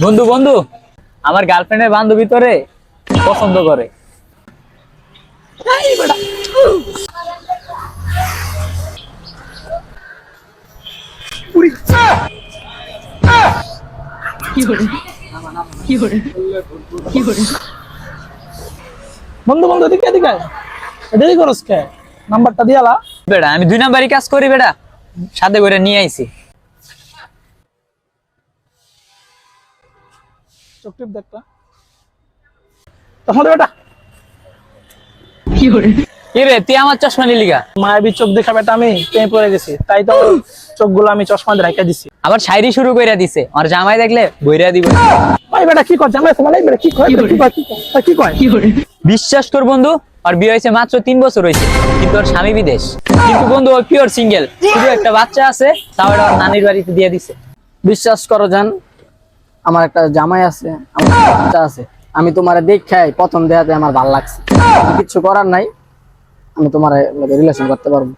বন্ধু বন্ধু, আমার গার্লফ্রেন্ডের বান্ধবী তোরে পছন্দ করে। বন্ধু বন্ধু এদিকে এদিকে আয়। দেরি করস কে? নাম্বারটা দিয়ালা। বেটা আমি 2 নাম্বারই কাজ করি বেটা, সাথে করে নিয়ে আইছি। চোখ টিপ দেখটা। তখন বেটা কি রে তুই আমার চশমা নিলি গা? মায়াবী চোখ দেখা বেটা আমি প্রেমে পড়ে গেছি, তাই তো চোখগুলো আমি চশমা দিয়ে রেখে দিছি। আবার শায়রি শুরু কইরা দিছে, আর জামাই দেখলে বইরা দিব। ভাই বেটা কি কর? জামাই তোমার বেটা কি কয়? কি কয়? বিশ্বাস কর বন্ধু, আর বিয়ে হয়েছে মাত্র 3 বছর হয়েছে, কিন্তু ওর স্বামী বিদেশ। কিন্তু বন্ধু ও পিওর সিঙ্গেল, শুধু একটা বাচ্চা আছে, তাও এটা ওর নানির বাড়িতে দিয়ে দিছে। বিশ্বাস করো জান, আমার একটা জামাই আছে, আমার একটা বাচ্চা আছে। আমি তোমারে দেখাই প্রথম দেখাতে আমার ভালো লাগছে, কিছু করার নাই, আমি তোমার রিলেশন করতে পারবো।